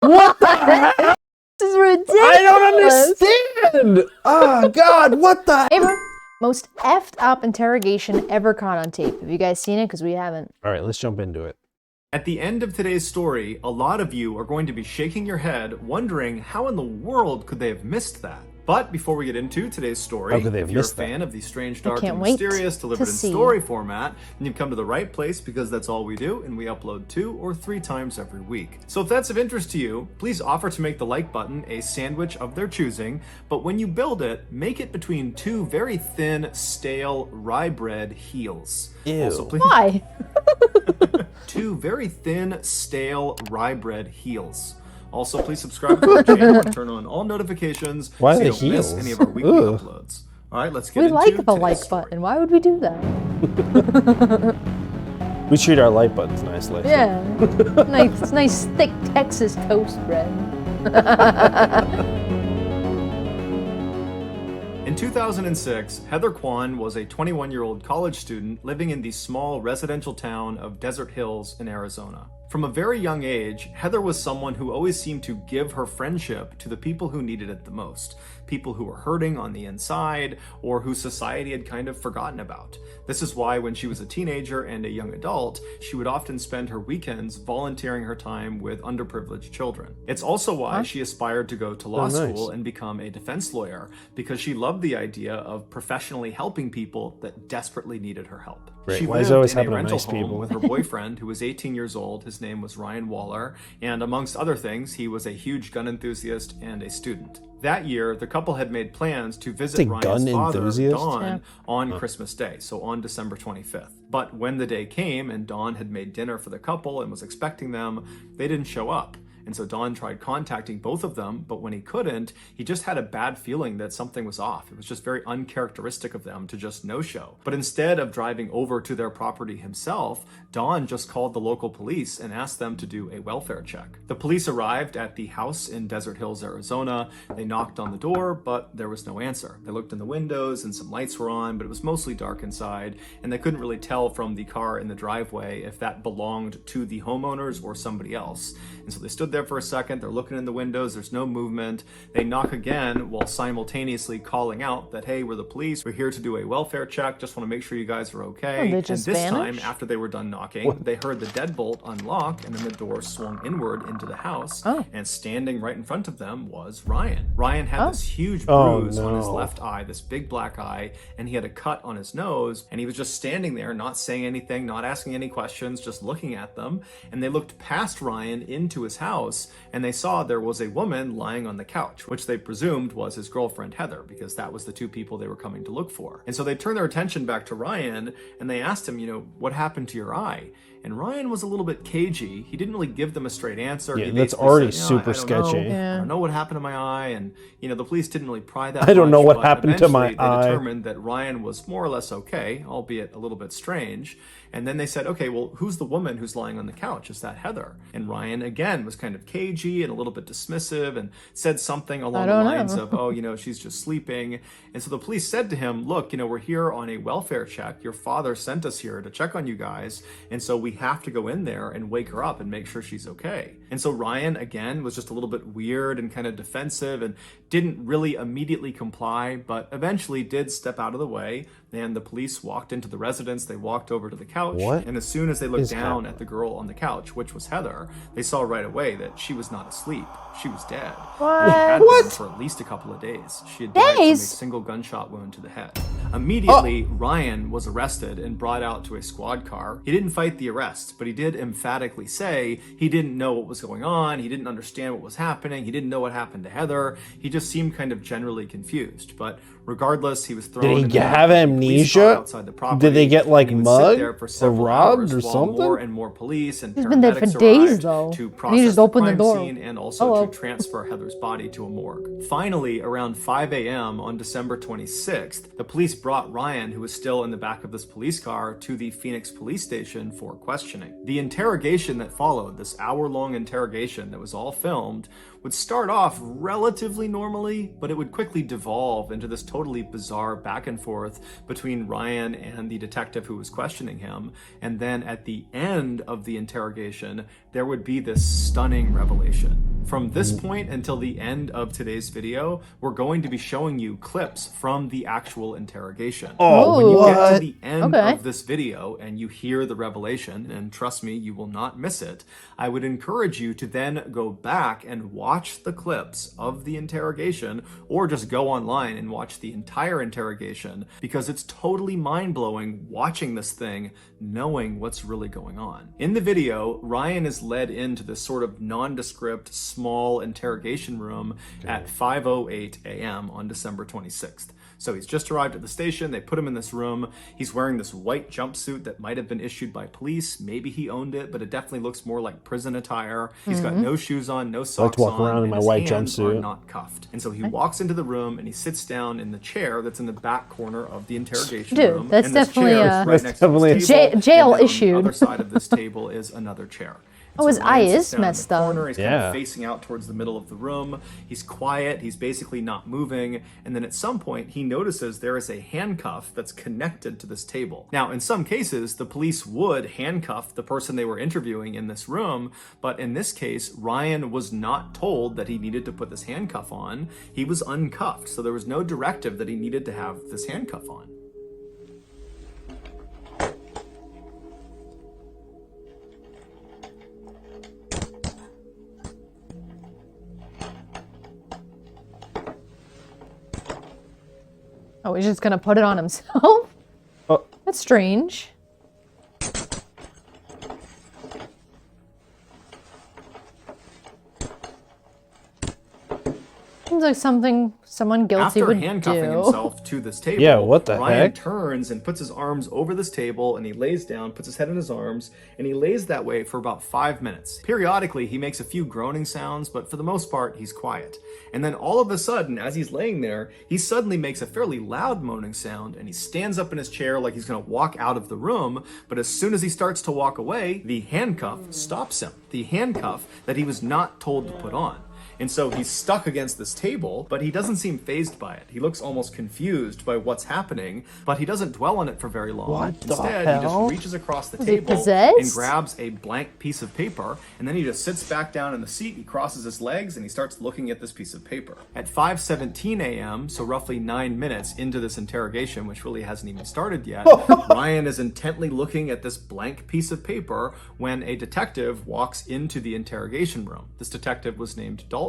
What the heck? This is ridiculous. I don't understand. Oh, God, what the Hey, most effed up interrogation ever caught on tape. Have you guys seen it? Because we haven't. All right, let's jump into it. At the end of today's story, a lot of you are going to be shaking your head, wondering how in the world could they have missed that? But before we get into today's story, if you're a fan of the strange, dark, and mysterious delivered in story format, then you've come to the right place because that's all we do, and we upload 2 or 3 times every week. So if that's of interest to you, please offer to make the like button a sandwich of their choosing, but when you build it, make it between 2 very thin, stale, rye bread heels. Ew. Also, please... Why? 2 very thin, stale, rye bread heels. Also, please subscribe to our channel and turn on all notifications so you don't miss any of our weekly uploads. All right, let's get into We like the like button. Why would we do that? We treat our like buttons nicely. Yeah. nice thick Texas toast bread. In 2006, Heather Kwan was a 21-year-old college student living in the small residential town of Desert Hills in Arizona. From a very young age, Heather was someone who always seemed to give her friendship to the people who needed it the most. People who were hurting on the inside, or who society had kind of forgotten about. This is why when she was a teenager and a young adult, she would often spend her weekends volunteering her time with underprivileged children. It's also why she aspired to go to law school and become a defense lawyer, because she loved the idea of professionally helping people that desperately needed her help. She lived in a rental home with her boyfriend, who was 18 years old. His name was Ryan Waller, and amongst other things, he was a huge gun enthusiast and a student. That year, the couple had made plans to visit Ryan's father, Dawn, on Christmas Day, so on December 25th. But when the day came and Dawn had made dinner for the couple and was expecting them, they didn't show up. And so Don tried contacting both of them, but when he couldn't, he just had a bad feeling that something was off. It was just very uncharacteristic of them to just no-show. But instead of driving over to their property himself, Don just called the local police and asked them to do a welfare check. The police arrived at the house in Desert Hills, Arizona. They knocked on the door, but there was no answer. They looked in the windows and some lights were on, but it was mostly dark inside, and they couldn't really tell from the car in the driveway if that belonged to the homeowners or somebody else. And so they stood there for a second, they're looking in the windows, there's no movement. They knock again while simultaneously calling out that, hey, we're the police, we're here to do a welfare check, just want to make sure you guys are okay. Oh, and this time, after they were done knocking, they heard the deadbolt unlock, and then the door swung inward into the house, and standing right in front of them was Ryan. Ryan had this huge bruise on his left eye, this big black eye, and he had a cut on his nose, and he was just standing there, not saying anything, not asking any questions, just looking at them. And they looked past Ryan into his house, and they saw there was a woman lying on the couch, which they presumed was his girlfriend Heather, because that was the 2 people they were coming to look for. And so they turned their attention back to Ryan, and they asked him, you know, what happened to your eye? And Ryan was a little bit cagey. He didn't really give them a straight answer. Yeah, that's already super sketchy. I don't know what happened to my eye, and you know the police didn't really pry that. I don't know what happened to my eye. They determined that Ryan was more or less okay, albeit a little bit strange. And then they said, okay, well, who's the woman who's lying on the couch? Is that Heather? And Ryan, again, was kind of cagey and a little bit dismissive and said something along the lines of, oh, you know, she's just sleeping. And so the police said to him, look, you know, we're here on a welfare check. Your father sent us here to check on you guys. And so we have to go in there and wake her up and make sure she's okay. And so Ryan, again, was just a little bit weird and kind of defensive and didn't really immediately comply, but eventually did step out of the way. And the police walked into the residence. They walked over to the couch. And as soon as they looked down at the girl on the couch, which was Heather, they saw right away that she was not asleep. She was dead. She had been for at least a couple of days. She had died from a single gunshot wound to the head. Immediately, Ryan was arrested and brought out to a squad car. He didn't fight the arrest, but he did emphatically say he didn't know what was going on. He didn't understand what was happening. He didn't know what happened to Heather. He just seemed kind of generally confused. But regardless, he was thrown. Did he have amnesia? Did they get like mugged or robbed or something? More and more police and he's been there for days though. To process he just opened the door and also to transfer Heather's body to a morgue. Finally, around 5 a.m. on December 26th, the police brought Ryan, who was still in the back of this police car, to the Phoenix police station for questioning. The interrogation that followed, this hour-long interrogation that was all filmed, would start off relatively normally, but it would quickly devolve into this totally bizarre back and forth between Ryan and the detective who was questioning him. And then at the end of the interrogation, there would be this stunning revelation. From this point until the end of today's video, we're going to be showing you clips from the actual interrogation. Oh, When you what? get to the end Okay. of this video and you hear the revelation, and trust me, you will not miss it, I would encourage you to then go back and watch the clips of the interrogation, or just go online and watch the entire interrogation, because it's totally mind-blowing watching this thing, knowing what's really going on. In the video, Ryan is led into this sort of nondescript, small interrogation room at 5:08 a.m. on December 26th. So he's just arrived at the station, they put him in this room, he's wearing this white jumpsuit that might have been issued by police, maybe he owned it, but it definitely looks more like prison attire. He's got no shoes on, no socks walk on, around in and my his white hands jumpsuit. are not cuffed. And so he walks into the room and he sits down in the chair that's in the back corner of the interrogation Dude, room. that's and this definitely chair a- is right That's next to definitely this a- table, Jail and then issued. On the other side of this table is another chair. And Oh, his Ryan eye sits is down in the messed up. corner. He's kind Yeah. of facing out towards the middle of the room. He's quiet. He's basically not moving. And then at some point, he notices there is a handcuff that's connected to this table. Now, in some cases, the police would handcuff the person they were interviewing in this room. But in this case, Ryan was not told that he needed to put this handcuff on. He was uncuffed. So there was no directive that he needed to have this handcuff on. Oh, he's just gonna put it on himself? Oh. That's strange. Seems like something someone guilty After would handcuffing do. himself to this table, Yeah, what the Ryan heck? turns and puts his arms over this table, and he lays down, puts his head in his arms, and he lays that way for about 5 minutes. Periodically, he makes a few groaning sounds, but for the most part, he's quiet. And then all of a sudden, as he's laying there, he suddenly makes a fairly loud moaning sound, and he stands up in his chair like he's going to walk out of the room, but as soon as he starts to walk away, the handcuff stops him. The handcuff that he was not told to put on. And so he's stuck against this table, but he doesn't seem fazed by it. He looks almost confused by what's happening, but he doesn't dwell on it for very long. What the Instead, he just hell? reaches across the Is he table and possessed? grabs a blank piece of paper, and then he just sits back down in the seat, he crosses his legs, and he starts looking at this piece of paper. At 5:17 a.m., so roughly 9 minutes into this interrogation, which really hasn't even started yet, Ryan is intently looking at this blank piece of paper when a detective walks into the interrogation room. This detective was named Dalton,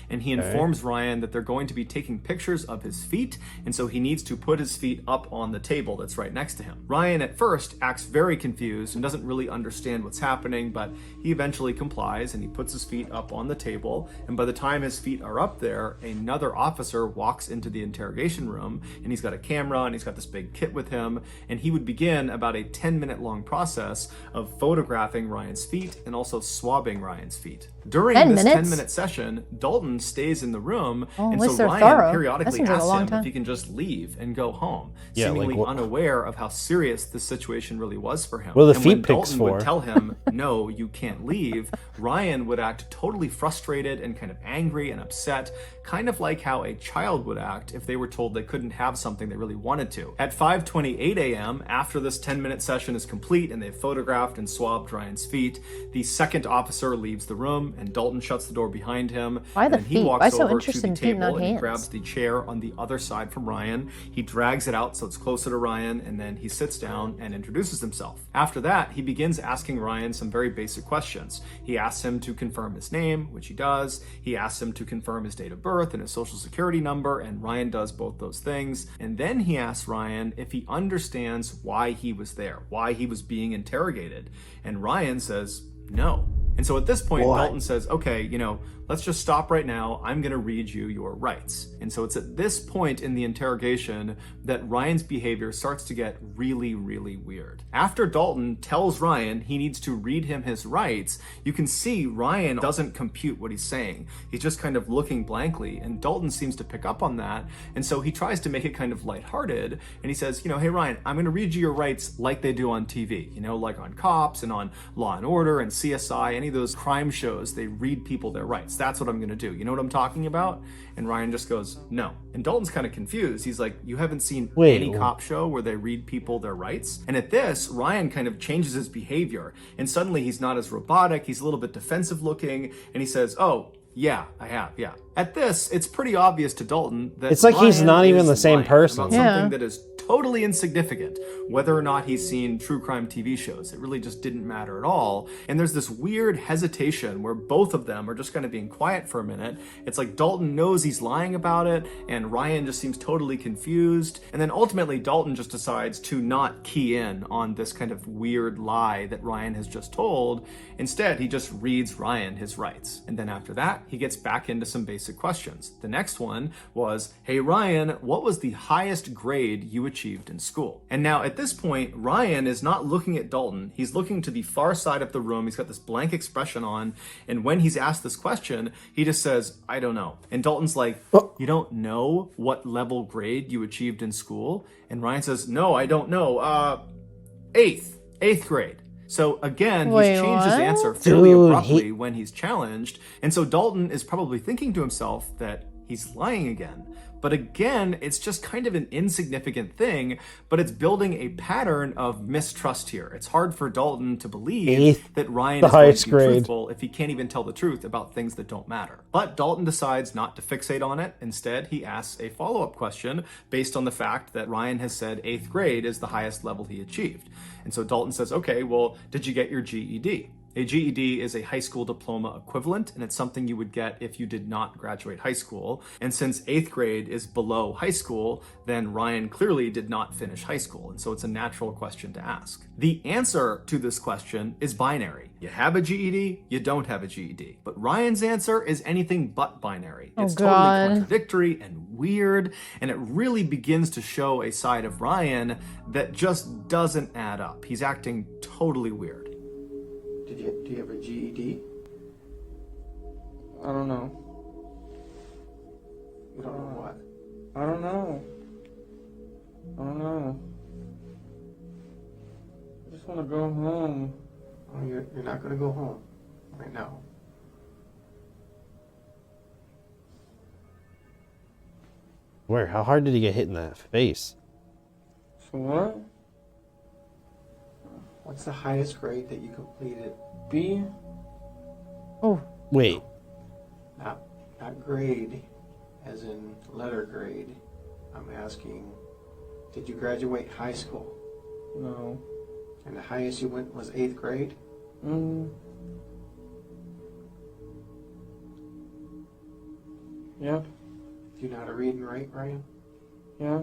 and he informs Ryan that they're going to be taking pictures of his feet, and so he needs to put his feet up on the table that's right next to him. Ryan at first acts very confused and doesn't really understand what's happening, but he eventually complies and he puts his feet up on the table, and by the time his feet are up there, another officer walks into the interrogation room, and he's got a camera and he's got this big kit with him, and he would begin about a 10-minute long process of photographing Ryan's feet and also swabbing Ryan's feet. During 10 this minutes? 10-minute session, Dalton stays in the room, Oh, at and least so they're Ryan thorough. That periodically seems like a asks long him time. if he can just leave and go home, Yeah, like seemingly what- unaware of how serious this situation really was for him. What are the and feet when pics Dalton for? would tell him, no, you can't leave, Ryan would act totally frustrated and kind of angry and upset, kind of like how a child would act if they were told they couldn't have something they really wanted to. At 5:28 a.m., after this 10-minute session is complete and they've photographed and swabbed Ryan's feet, the second officer leaves the room and Dalton shuts the door behind him. Why and the then he feet? walks Why so over to interested the in feet, not table and he hands? grabs the chair on the other side from Ryan. He drags it out so it's closer to Ryan, and then he sits down and introduces himself. After that, he begins asking Ryan some very basic questions. He asks him to confirm his name, which he does. He asks him to confirm his date of birth and his social security number, and Ryan does both those things. And then he asks Ryan if he understands why he was there, why he was being interrogated. And Ryan says no. And so at this point, What? Dalton says, okay, let's just stop right now. I'm going to read you your rights. And so it's at this point in the interrogation that Ryan's behavior starts to get really, really weird. After Dalton tells Ryan he needs to read him his rights, you can see Ryan doesn't compute what he's saying. He's just kind of looking blankly, and Dalton seems to pick up on that. And so he tries to make it kind of lighthearted, and he says, hey Ryan, I'm going to read you your rights like they do on TV, like on Cops and on Law and Order and CSI, any of those crime shows, they read people their rights. That's what I'm going to do. You know what I'm talking about? And Ryan just goes, no. And Dalton's kind of confused. He's like, you haven't seen any cop show where they read people their rights? And at this, Ryan kind of changes his behavior. And suddenly he's not as robotic. He's a little bit defensive looking. And he says, oh, Yeah, I have, yeah. At this, it's pretty obvious to Dalton that it's like he's Ryan not even is the same lying person. about something that is totally insignificant, whether or not he's seen true crime TV shows. It really just didn't matter at all. And there's this weird hesitation where both of them are just kind of being quiet for a minute. It's like Dalton knows he's lying about it, and Ryan just seems totally confused. And then ultimately, Dalton just decides to not key in on this kind of weird lie that Ryan has just told. Instead, he just reads Ryan his rights. And then after that, he gets back into some basic questions. The next one was, hey Ryan, what was the highest grade you achieved in school? And now at this point, Ryan is not looking at Dalton. He's looking to the far side of the room. He's got this blank expression on. And when he's asked this question, he just says, I don't know. And Dalton's like, you don't know what level grade you achieved in school? And Ryan says, no, I don't know. Eighth grade. So again, he's changed his answer fairly abruptly when he's challenged. And so Dalton is probably thinking to himself that he's lying again. But again, it's just kind of an insignificant thing, but it's building a pattern of mistrust here. It's hard for Dalton to believe that Ryan is going to be truthful if he can't even tell the truth about things that don't matter. But Dalton decides not to fixate on it. Instead, he asks a follow-up question based on the fact that Ryan has said 8th grade is the highest level he achieved. And so Dalton says, okay, well, did you get your GED? A GED is a high school diploma equivalent, and it's something you would get if you did not graduate high school. And since 8th grade is below high school, then Ryan clearly did not finish high school, and so it's a natural question to ask. The answer to this question is binary. You have a GED, you don't have a GED. But Ryan's answer is anything but binary. It's totally contradictory and weird, and it really begins to show a side of Ryan that just doesn't add up. He's acting totally weird. Do you have a GED? I don't know. You don't know what? I don't know. I don't know. I just want to go home. Oh, you're not going to go home right now. Where? How hard did he get hit in the face? So what? What's the highest grade that you completed? B? Oh. Wait. Not grade, as in letter grade. I'm asking, did you graduate high school? No. And the highest you went was 8th grade? Yeah. Do you know how to read and write, Ryan? Yeah.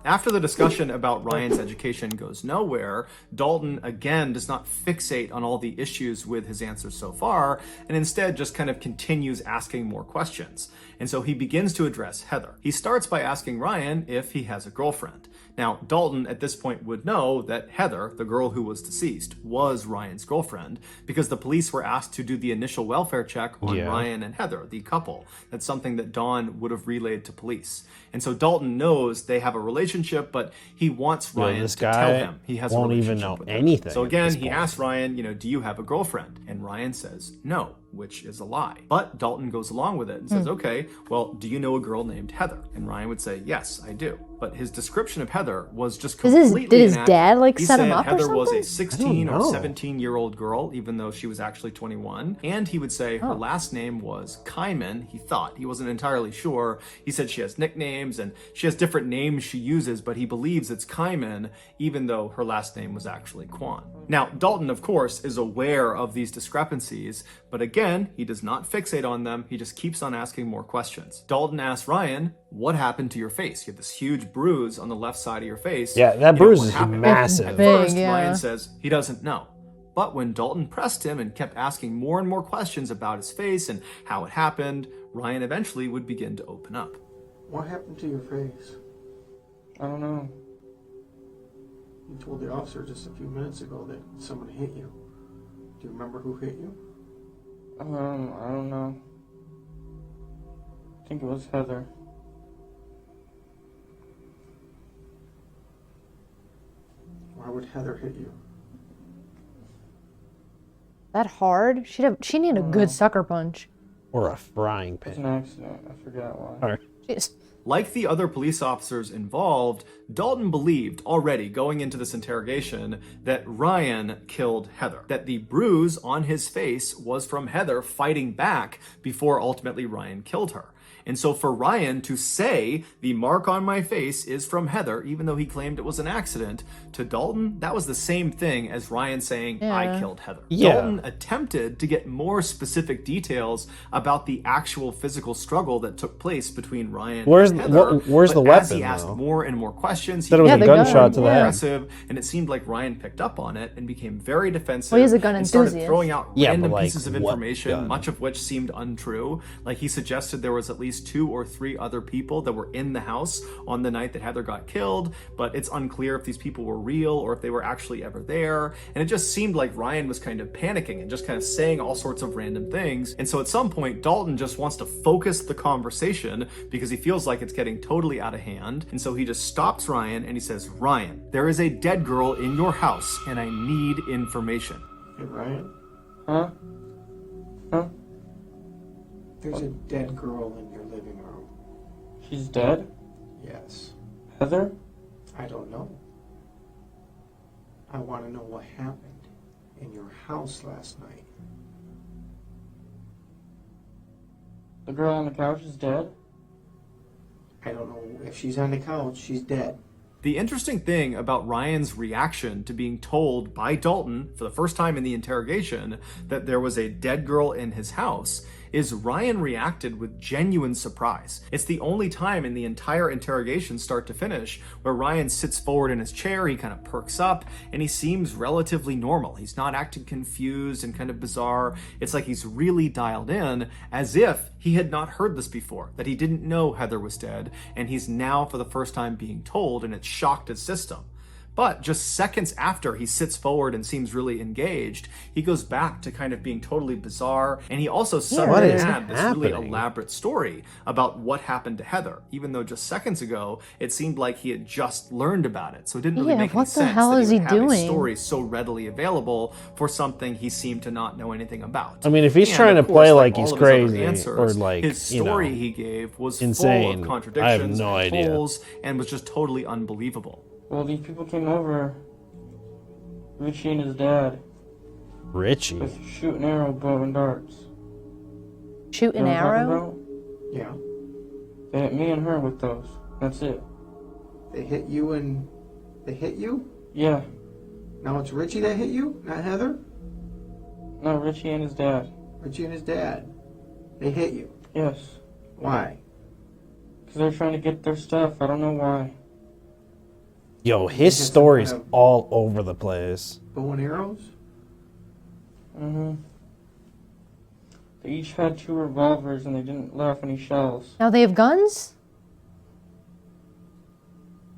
After the discussion about Ryan's education goes nowhere, Dalton again does not fixate on all the issues with his answers so far, and instead just kind of continues asking more questions. And so he begins to address Heather. He starts by asking Ryan if he has a girlfriend. Now, Dalton at this point would know that Heather, the girl who was deceased, was Ryan's girlfriend because the police were asked to do the initial welfare check on Ryan and Heather, the couple. That's something that Dawn would have relayed to police. And so Dalton knows they have a relationship, but he wants Ryan to tell him he has a relationship even know with her. anything. So again, he asks Ryan, do you have a girlfriend? And Ryan says no, which is a lie. But Dalton goes along with it and says, okay, well, do you know a girl named Heather? And Ryan would say, yes, I do. But his description of Heather was just completely Did his inaccurate. dad He set him said up Heather or was something? a 16 or 17-year-old girl, even though she was actually 21. And he would say her last name was Kyman. He thought. He wasn't entirely sure. He said she has nicknames and she has different names she uses, but he believes it's Kyman, even though her last name was actually Kwan. Now, Dalton, of course, is aware of these discrepancies, but again, he does not fixate on them. He just keeps on asking more questions. Dalton asks Ryan, what happened to your face? You have this huge bruise on the left side of your face. Yeah, that bruise is massive. At first, Ryan says he doesn't know. But when Dalton pressed him and kept asking more and more questions about his face and how it happened, Ryan eventually would begin to open up. What happened to your face? I don't know. You told the officer just a few minutes ago that someone hit you. Do you remember who hit you? I don't know. I think it was Heather. Why would Heather hit you? That hard? She needed a good sucker punch. Or a frying It was pan. an accident. I forgot why. Or Jeez. Like the other police officers involved, Dalton believed already going into this interrogation that Ryan killed Heather, that the bruise on his face was from Heather fighting back before ultimately Ryan killed her. And so for Ryan to say the mark on my face is from Heather, even though he claimed it was an accident, to Dalton, that was the same thing as Ryan saying, I killed Heather. Yeah. Dalton attempted to get more specific details about the actual physical struggle that took place between Ryan and Heather. Where's the but weapon, as he asked though? more and more questions, Said it was a the gunshot gun, to the yeah. head. aggressive, and it seemed like Ryan picked up on it and became very defensive. Well, he's a gun and started enthusiast. throwing out Yeah, but, random like, pieces of what information, gun? much of which seemed untrue. Like he suggested there was at least 2 or 3 other people that were in the house on the night that Heather got killed, but it's unclear if these people were real or if they were actually ever there. And it just seemed like Ryan was kind of panicking and just kind of saying all sorts of random things. And so at some point, Dalton just wants to focus the conversation because he feels like it's getting totally out of hand. And so he just stops Ryan and he says, Ryan, there is a dead girl in your house and I need information. Hey, Ryan, Huh? Huh? there's a dead girl in your living room. She's dead? Yes. Heather? I don't know. I want to know what happened in your house last night. The girl on the couch is dead? I don't know if she's on the couch. She's dead. The interesting thing about Ryan's reaction to being told by Dalton for the first time in the interrogation that there was a dead girl in his house is Ryan reacted with genuine surprise. It's the only time in the entire interrogation start to finish where Ryan sits forward in his chair, he kind of perks up, and he seems relatively normal. He's not acting confused and kind of bizarre. It's like he's really dialed in, as if he had not heard this before, that he didn't know Heather was dead, and he's now for the first time being told, and it shocked his system. But just seconds after he sits forward and seems really engaged, he goes back to kind of being totally bizarre. And he also suddenly is had this really happening? elaborate story about what happened to Heather, even though just seconds ago, it seemed like he had just learned about it. So it didn't really Yeah, make any what the sense hell that is he he would have a doing? story so readily available for something he seemed to not know anything about. I mean, if he's And, trying to of course, play like all he's of his other crazy answers, or like, his you know, story he gave was insane, full of I contradictions have no and idea. holes and was just totally unbelievable. Well, these people came over. Richie and his dad Richie. with shoot and arrow, bow and darts. Shoot You an know what I'm talking arrow? about? Yeah. They hit me and her with those. That's it. They hit you and they hit you? Yeah. Now it's Richie that hit you, not Heather? No, Richie and his dad. Richie and his dad. They hit you. Yes. Why? Because they're trying to get their stuff. I don't know why. Yo, his Just story's kind of- all over the place. Bow and arrows? Mm-hmm. They each had 2 revolvers and they didn't let off any shells. Now they have guns?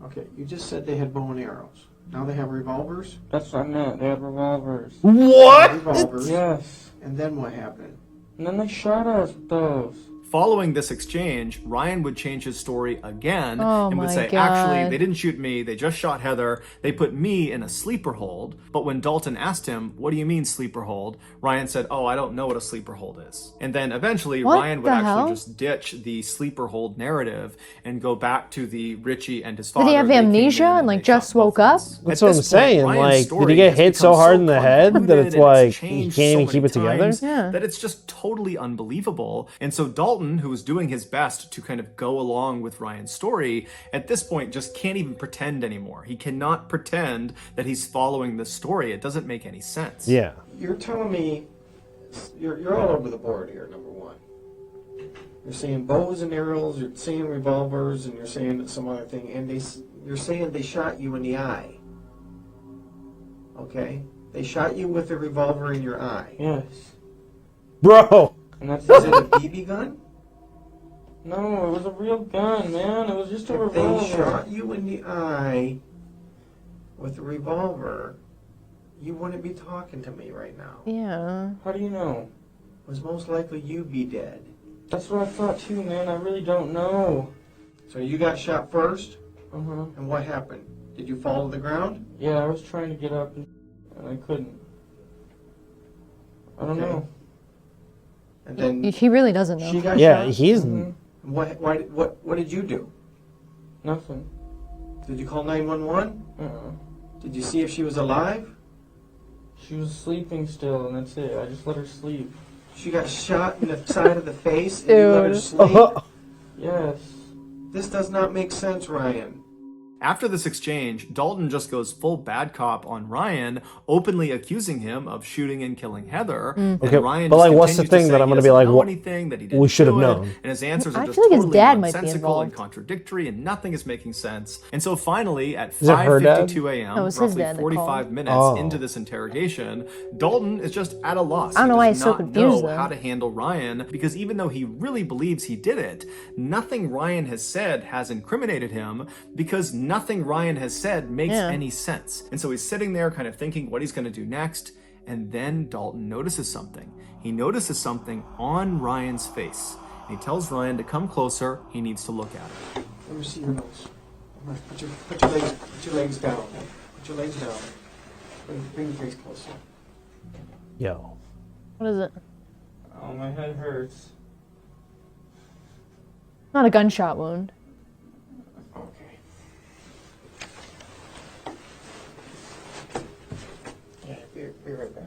Okay, you just said they had bow and arrows. Now they have revolvers? That's what I meant. They had revolvers. What? Revolvers. Yes. And then what happened? And then they shot us with those. Following this exchange, Ryan would change his story again Oh and would my say, God. actually, they didn't shoot me, they just shot Heather, they put me in a sleeper hold. But when Dalton asked him, what do you mean sleeper hold? Ryan said, oh, I don't know what a sleeper hold is. And then eventually What Ryan would the actually hell? just ditch the sleeper hold narrative and go back to the Richie and his father. Did he have They came amnesia in and, like, they just shot both woke of up? us. That's At what I'm this point, saying. Ryan's Like, did story he get has hit so become hard in the head that convoluted it's and like he changed can't even so keep many it together? times Yeah. that it's just totally unbelievable. And so Dalton, who was doing his best to kind of go along with Ryan's story, at this point just can't even pretend anymore. He cannot pretend that he's following this story. It doesn't make any sense. Yeah. You're telling me you're all over the board here, number one. You're saying bows and arrows, you're saying revolvers, and you're saying some other thing, and you're saying they shot you in the eye. Okay? They shot you with a revolver in your eye. Yes. Bro. And that's Is it a BB gun? No, it was a real gun, man. It was just a If they revolver. shot you in the eye with a revolver, you wouldn't be talking to me right now. Yeah. How do you know? It was most likely you'd be dead. That's what I thought too, man. I really don't know. So you got shot first, Uh-huh. and what happened? Did you fall to the ground? Yeah, I was trying to get up and I couldn't. I don't Okay. know. And then He really doesn't know. she got Yeah, shot? he's Mhm. What did you do? Nothing. Did you call 911? Did you see if she was alive? She was sleeping still, and that's it. I just let her sleep. She got shot in the side of the face and you let her sleep? Yes. This does not make sense, Ryan. After this exchange, Dalton just goes full bad cop on Ryan, openly accusing him of shooting and killing Heather. Okay, Ryan but like, just what's the continues thing say that I'm he going to be doesn't like, know what? anything, that he didn't We should have do it, known. and his answers are I just feel like his totally dad might be nonsensical and involved. contradictory, and nothing is making sense. And so finally, at it her dad? 5:52 a.m., No, it was his roughly dad that 45 called. minutes into this interrogation, Dalton is just at a loss. I don't know why He he's does so not confused, know though. how to handle Ryan, because even though he really believes he did it, nothing Ryan has said has incriminated him, because nothing Ryan has said makes any sense. And so he's sitting there kind of thinking what he's going to do next, and then Dalton notices something. He notices something on Ryan's face. And he tells Ryan to come closer. He needs to look at it. Let me see your nose. Put your legs down. Put your legs down. Bring your face closer. Yo. What is it? Oh, my head hurts. Not a gunshot wound. Okay. Yeah, be right back.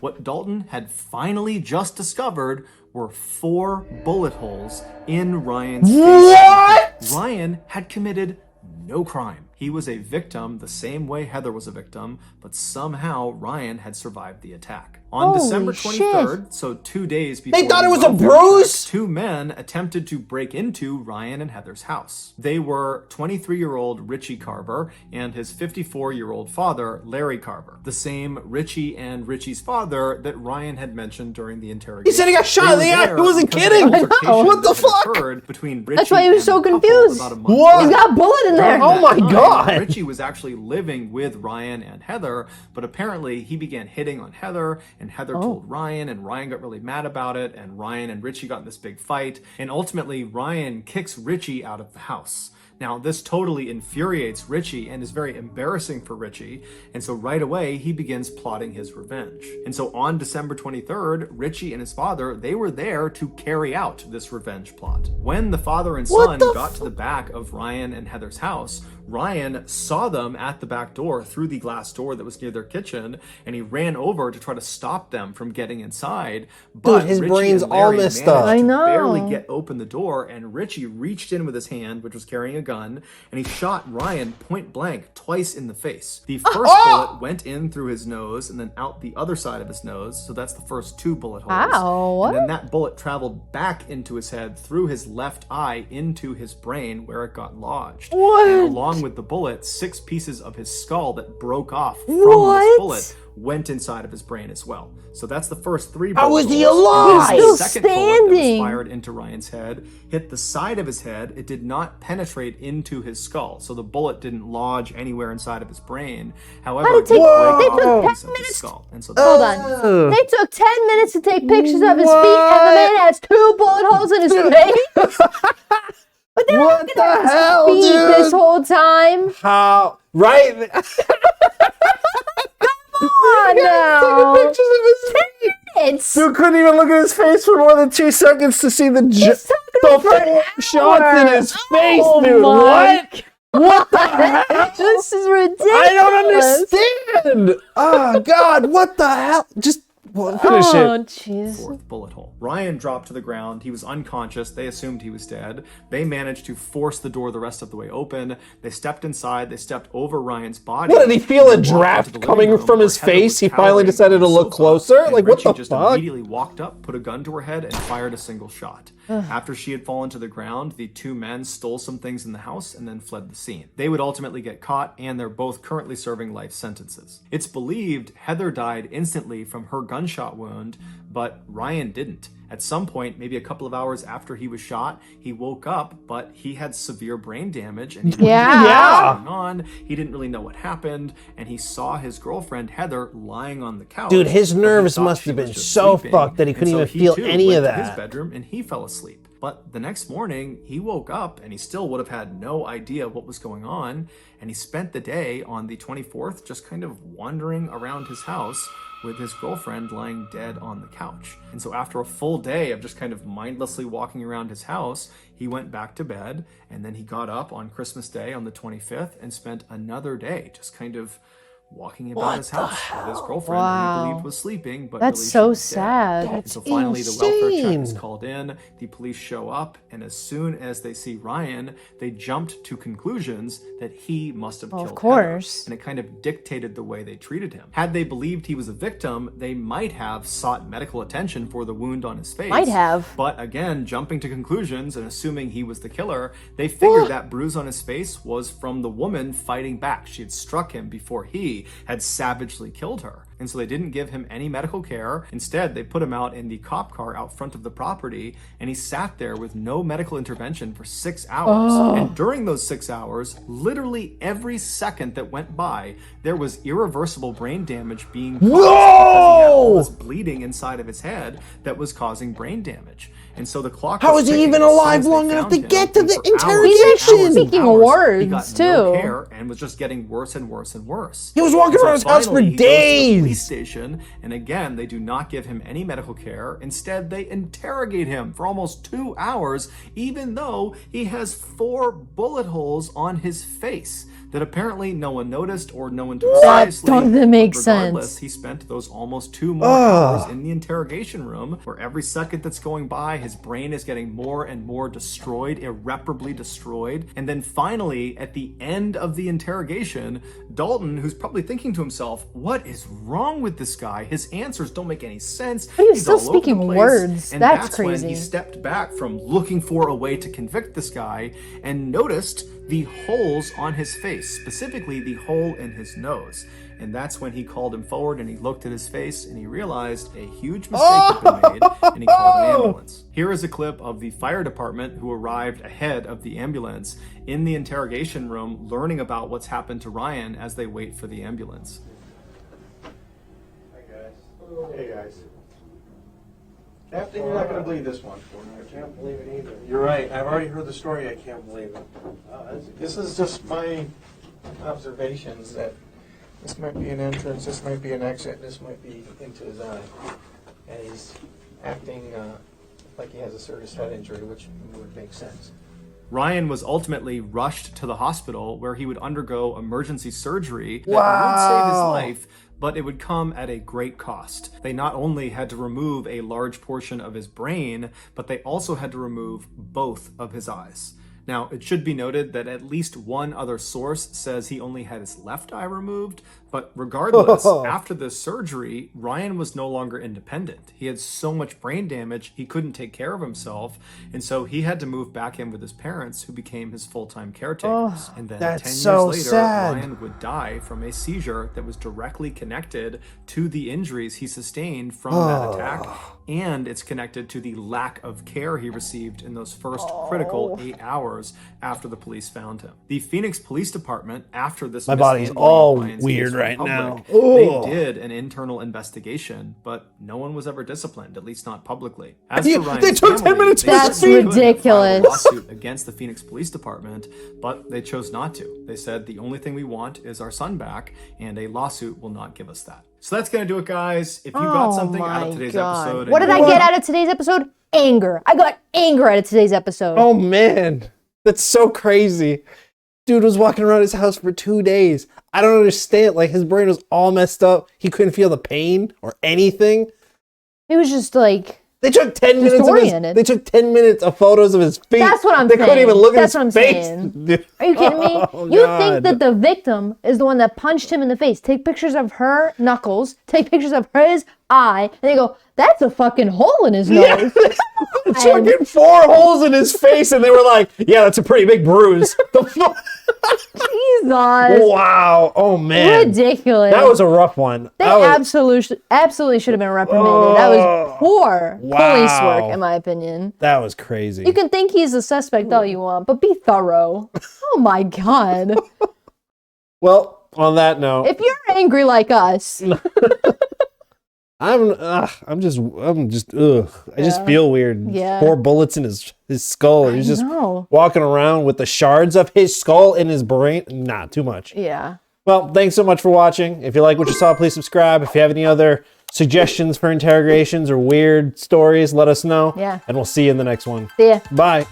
What Dalton had finally just discovered were 4 bullet holes in Ryan's face. What? Ryan had committed no crime. He was a victim the same way Heather was a victim, but somehow Ryan had survived the attack. On Holy December shit. 23rd, so 2 days before They thought the it was a welfare bruise? check, 2 men attempted to break into Ryan and Heather's house. They were 23-year-old Richie Carver and his 54-year-old father, Larry Carver, the same Richie and Richie's father that Ryan had mentioned during the interrogation. He said he got shot in the eye. He wasn't because of kidding. the altercation What the that had fuck? occurred between Richie That's why he was and so the couple confused. about a month What? He's later. got a bullet in there. During Oh that my time, God. Richie was actually living with Ryan and Heather, but apparently he began hitting on Heather, and Heather told Ryan, and Ryan got really mad about it, and Ryan and Richie got in this big fight, and ultimately Ryan kicks Richie out of the house. Now, this totally infuriates Richie and is very embarrassing for Richie, and so right away, he begins plotting his revenge. And so on December 23rd, Richie and his father, they were there to carry out this revenge plot. When the father and son got to the back of Ryan and Heather's house, Ryan saw them at the back door through the glass door that was near their kitchen, and he ran over to try to stop them from getting inside. But Dude, his Richie brain's and all Larry messed managed up. I to know. barely get open the door, and Richie reached in with his hand, which was carrying a gun, and he shot Ryan point blank twice in the face. The first bullet went in through his nose and then out the other side of his nose, so that's the first 2 bullet holes. Ow. And then that bullet traveled back into his head through his left eye into his brain where it got lodged. What? And along with the bullet, 6 pieces of his skull that broke off from What? this bullet went inside of his brain as well. So that's the first 3 bullets. How is he And alive? then He's the still second bullet that was standing. fired into Ryan's head hit the side of his head. It did not penetrate into his skull, so the bullet didn't lodge anywhere inside of his brain. However, How it did did they break took off a 10 piece of his minutes? skull. And so Hold on. They took 10 minutes to take pictures of his feet, and the man has 2 bullet holes in his face. But they were What looking at the his hell, feet dude? this whole time. How? Right? Come on now. Pictures of his feet. It's Dude couldn't even look at his face for more than 2 seconds to see the shots in his face, dude. What? What the hell? This is ridiculous. I don't understand. Oh God, what the hell? Just finish Oh, it. jeez. 4th bullet hole. Ryan dropped to the ground. He was unconscious. They assumed he was dead. They managed to force the door the rest of the way open. They stepped inside. They stepped over Ryan's body. What, did he feel a and walked draft into the coming living room from where his Heather face? was He finally cowering decided on to the look sofa, closer? and Like, what Richie the just fuck? immediately walked up, put a gun to her head, and fired a single shot. After she had fallen to the ground, the 2 men stole some things in the house and then fled the scene. They would ultimately get caught, and they're both currently serving life sentences. It's believed Heather died instantly from her gunshot wound, but Ryan didn't. At some point, maybe a couple of hours after he was shot, he woke up, but he had severe brain damage, and he didn't Yeah. know what Yeah. was going on. He didn't really know what happened, and he saw his girlfriend Heather lying on the couch. Dude, his but he nerves thought must she have was been just so sleeping, fucked that he and couldn't so even he, feel too, any went of to that. his bedroom and he fell asleep. But the next morning, he woke up and he still would have had no idea what was going on. And he spent the day on the 24th just kind of wandering around his house, with his girlfriend lying dead on the couch. And so after a full day of just kind of mindlessly walking around his house, he went back to bed, and then he got up on Christmas Day on the 25th and spent another day just kind of walking about his house with his girlfriend who he believed was sleeping, but That's really so she was dead. sad. And That's so finally the welfare check is insane. called in, the police show up, and as soon as they see Ryan, they jumped to conclusions that he must have killed of course. Heather, and it kind of dictated the way they treated him. Had they believed he was a victim, they might have sought medical attention for the wound on his face. Might have. But again, jumping to conclusions and assuming he was the killer, they figured that bruise on his face was from the woman fighting back. She had struck him before he had savagely killed her. And so they didn't give him any medical care. Instead, they put him out in the cop car out front of the property, and he sat there with no medical intervention for 6 hours. And during those 6 hours, literally every second that went by, there was irreversible brain damage being caused because he had all this bleeding inside of his head that was causing brain damage. And so the clock How was is he ticking even as soon alive as they long enough found to him, get to and the for hours and interrogation? hours and Speaking hours, words, he got too. no care and was just getting worse and worse and worse. He was walking So around his house for finally, he goes to the police days. station, and again, they do not give him any medical care. Instead, they interrogate him for almost 2 hours, even though he has 4 bullet holes on his face that apparently no one noticed or no one took seriously. doesn't make Regardless, sense. he spent those almost 2 more hours in the interrogation room, where every second that's going by, his brain is getting more and more destroyed, irreparably destroyed. And then finally, at the end of the interrogation, Dalton, who's probably thinking to himself, what is wrong with this guy? His answers don't make any sense. But he's still all over the speaking place. words. And That's that's when he crazy. stepped back from looking for a way to convict this guy and noticed the holes on his face, specifically the hole in his nose. And that's when he called him forward and he looked at his face and he realized a huge mistake had been made, and he called an ambulance. Here is a clip of the fire department who arrived ahead of the ambulance in the interrogation room, learning about what's happened to Ryan as they wait for the ambulance. Hi guys. Hey guys. Captain, you're not gonna believe this one. I can't believe it either. You're right. I've already heard the story. I can't believe it. This is just my observations that this might be an entrance, this might be an exit, this might be into his eye. And he's acting like he has a serious head injury, which would make sense. Ryan was ultimately rushed to the hospital where he would undergo emergency surgery that would save his life, but it would come at a great cost. They not only had to remove a large portion of his brain, but they also had to remove both of his eyes. Now, it should be noted that at least one other source says he only had his left eye removed, but regardless, after this surgery, Ryan was no longer independent. He had so much brain damage, he couldn't take care of himself, and so he had to move back in with his parents, who became his full-time caretakers. And then that's 10 so years later, sad. Ryan would die from a seizure that was directly connected to the injuries he sustained from that attack, and it's connected to the lack of care he received in those first critical 8 hours after the police found him. The Phoenix Police Department, after this My body's mishandling all of Ryan's weird case right went now. public, Ugh. they did an internal investigation, but no one was ever disciplined, at least not publicly. As Yeah, for Ryan's they took 10 family, minutes they to That's certainly could have filed a ridiculous. lawsuit against the Phoenix Police Department, but they chose not to. They said the only thing we want is our son back, and a lawsuit will not give us that. So that's gonna do it, guys. If you got something out of today's episode, What did I get out of today's episode? Anger. I got anger out of today's episode. Oh man, that's so crazy. Dude was walking around his house for 2 days. I don't understand. Like, his brain was all messed up. He couldn't feel the pain or anything. It was just like, They took 10 minutes of his, Disoriented. they took 10 minutes of photos of his feet. That's what I'm They couldn't saying. even look That's at what I'm his face. saying. Are you kidding me? Oh, You God. think that the victim is the one that punched him in the face. Take pictures of her knuckles, take pictures of his eye, and they go, that's a fucking hole in his nose. Fucking 4 holes in his face, and they were like, yeah, that's a pretty big bruise. The fuck? Jesus. Wow. Oh, man. Ridiculous. That was a rough one. They That was- absolutely should have been reprimanded. That was poor police Wow. work, in my opinion. that was crazy. You can think he's a suspect all you want, but be thorough. Oh my God. Well, on that note, If you're angry like us, I'm just, ugh. I just feel weird. Yeah. 4 bullets in his skull. He's just know. walking around with the shards of his skull in his brain. Nah, too much. yeah. Well, thanks so much for watching. If you like what you saw, please subscribe. If you have any other suggestions for interrogations or weird stories, let us know. Yeah. And we'll see you in the next one. See ya. Bye.